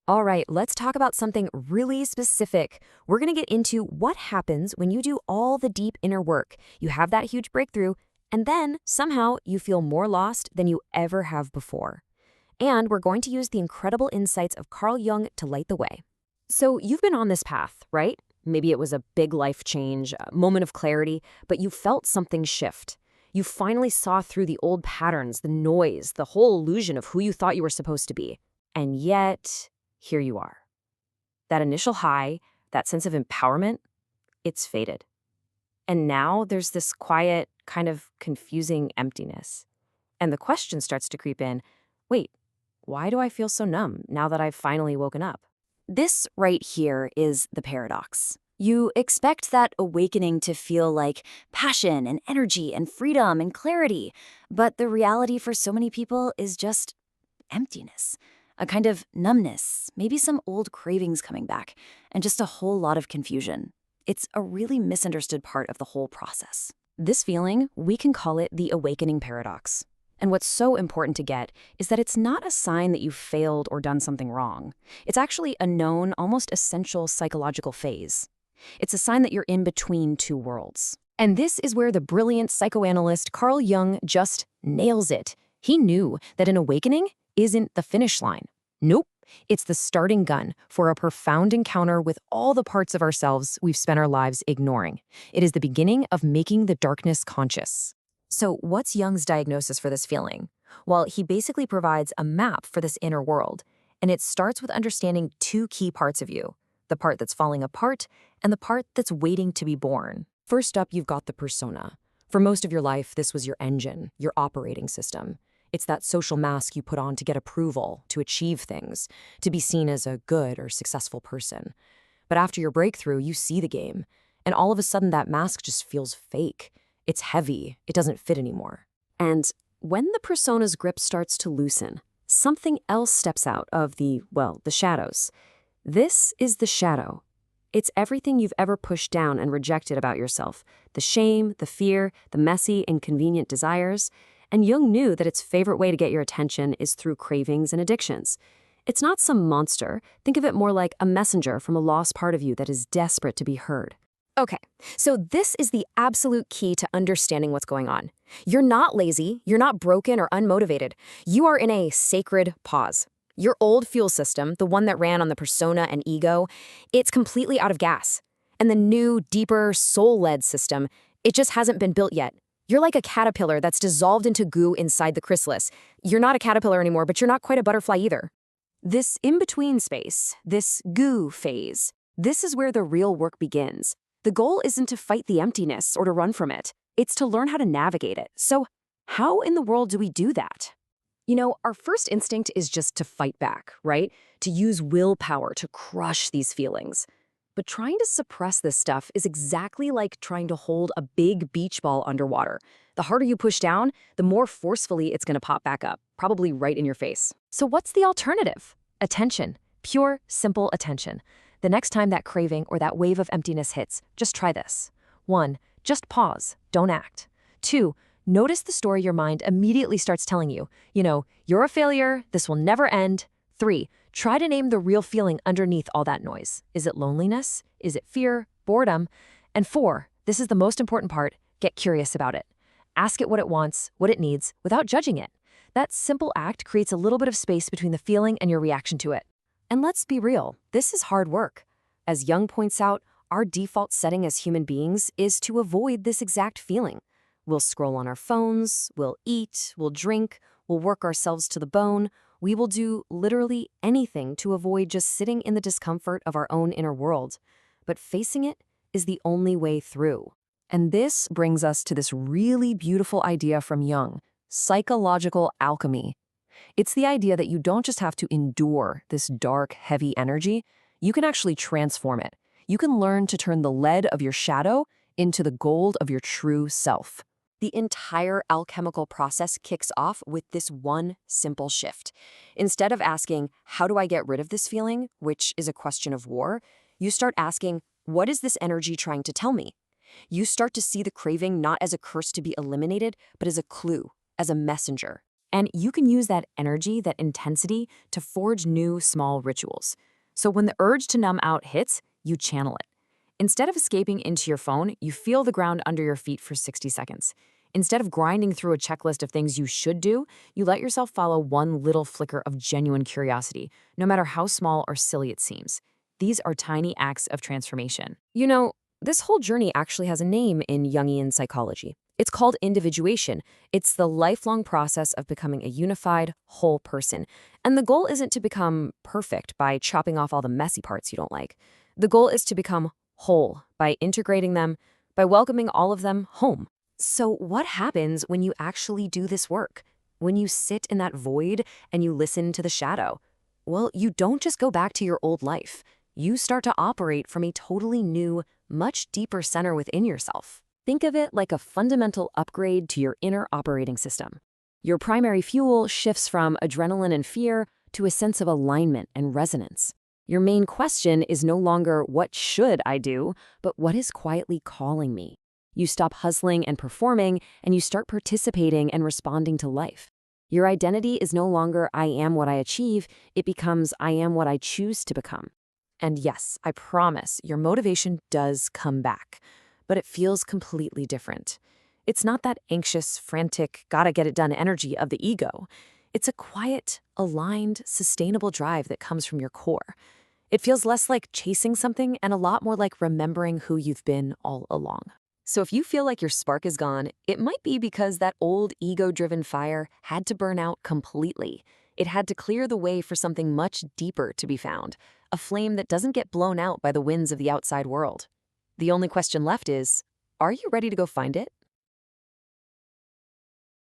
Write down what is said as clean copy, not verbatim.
All right, let's talk about something really specific. We're going to get into what happens when you do all the deep inner work. You have that huge breakthrough, and then somehow you feel more lost than you ever have before. And we're going to use the incredible insights of Carl Jung to light the way. So you've been on this path, right? Maybe it was a big life change, a moment of clarity, but you felt something shift. You finally saw through the old patterns, the noise, the whole illusion of who you thought you were supposed to be. And yet, here you are. That initial high, that sense of empowerment, it's faded. And now there's this quiet, kind of confusing emptiness. And the question starts to creep in, wait, why do I feel so numb now that I've finally woken up? This right here is the paradox. You expect that awakening to feel like passion and energy and freedom and clarity, but the reality for so many people is just emptiness. A kind of numbness, maybe some old cravings coming back, and just a whole lot of confusion. It's a really misunderstood part of the whole process. This feeling, we can call it the awakening paradox. And what's so important to get is that it's not a sign that you've failed or done something wrong. It's actually a known, almost essential psychological phase. It's a sign that you're in between two worlds. And this is where the brilliant psychoanalyst Carl Jung just nails it. He knew that an awakening isn't the finish line. Nope, it's the starting gun for a profound encounter with all the parts of ourselves we've spent our lives ignoring. It is the beginning of making the darkness conscious. So what's Jung's diagnosis for this feeling? Well, he basically provides a map for this inner world, and it starts with understanding two key parts of you, the part that's falling apart and the part that's waiting to be born. First up, you've got the persona. For most of your life, this was your engine, your operating system. It's that social mask you put on to get approval, to achieve things, to be seen as a good or successful person. But after your breakthrough, you see the game, and all of a sudden that mask just feels fake. It's heavy, it doesn't fit anymore. And when the persona's grip starts to loosen, something else steps out of the shadows. This is the shadow. It's everything you've ever pushed down and rejected about yourself. The shame, the fear, the messy, inconvenient desires. And Jung knew that its favorite way to get your attention is through cravings and addictions. It's not some monster. Think of it more like a messenger from a lost part of you that is desperate to be heard. Okay, so this is the absolute key to understanding what's going on. You're not lazy, you're not broken or unmotivated. You are in a sacred pause. Your old fuel system, the one that ran on the persona and ego, it's completely out of gas. And the new, deeper, soul-led system, it just hasn't been built yet. You're like a caterpillar that's dissolved into goo inside the chrysalis. You're not a caterpillar anymore, but you're not quite a butterfly either. This in-between space, this goo phase, this is where the real work begins. The goal isn't to fight the emptiness or to run from it. It's to learn how to navigate it. So how in the world do we do that? You know, our first instinct is just to fight back, right? To use willpower to crush these feelings. But trying to suppress this stuff is exactly like trying to hold a big beach ball underwater. The harder you push down, the more forcefully it's going to pop back up, probably right in your face. So what's the alternative? Attention. Pure, simple attention. The next time that craving or that wave of emptiness hits, just try this. 1. Just pause. Don't act. 2. Notice the story your mind immediately starts telling you. You're a failure, this will never end. 3. Try to name the real feeling underneath all that noise. Is it loneliness? Is it fear? Boredom? And 4, this is the most important part, get curious about it. Ask it what it wants, what it needs, without judging it. That simple act creates a little bit of space between the feeling and your reaction to it. And let's be real, this is hard work. As Jung points out, our default setting as human beings is to avoid this exact feeling. We'll scroll on our phones, we'll eat, we'll drink, we'll work ourselves to the bone. We will do literally anything to avoid just sitting in the discomfort of our own inner world. But facing it is the only way through. And this brings us to this really beautiful idea from Jung, psychological alchemy. It's the idea that you don't just have to endure this dark, heavy energy, you can actually transform it. You can learn to turn the lead of your shadow into the gold of your true self. The entire alchemical process kicks off with this one simple shift. Instead of asking, how do I get rid of this feeling, which is a question of war, you start asking, what is this energy trying to tell me? You start to see the craving not as a curse to be eliminated, but as a clue, as a messenger. And you can use that energy, that intensity, to forge new small rituals. So when the urge to numb out hits, you channel it. Instead of escaping into your phone, you feel the ground under your feet for 60 seconds. Instead of grinding through a checklist of things you should do, you let yourself follow one little flicker of genuine curiosity, no matter how small or silly it seems. These are tiny acts of transformation. This whole journey actually has a name in Jungian psychology. It's called individuation. It's the lifelong process of becoming a unified, whole person. And the goal isn't to become perfect by chopping off all the messy parts you don't like. The goal is to become whole by integrating them, by welcoming all of them home. So what happens when you actually do this work? When you sit in that void and you listen to the shadow? Well, you don't just go back to your old life. You start to operate from a totally new, much deeper center within yourself. Think of it like a fundamental upgrade to your inner operating system. Your primary fuel shifts from adrenaline and fear to a sense of alignment and resonance. Your main question is no longer what should I do, but what is quietly calling me. You stop hustling and performing, and you start participating and responding to life. Your identity is no longer I am what I achieve, it becomes I am what I choose to become. And yes, I promise, your motivation does come back, but it feels completely different. It's not that anxious, frantic, gotta get it done energy of the ego. It's a quiet, aligned, sustainable drive that comes from your core. It feels less like chasing something and a lot more like remembering who you've been all along. So if you feel like your spark is gone, it might be because that old ego-driven fire had to burn out completely. It had to clear the way for something much deeper to be found, a flame that doesn't get blown out by the winds of the outside world. The only question left is, are you ready to go find it?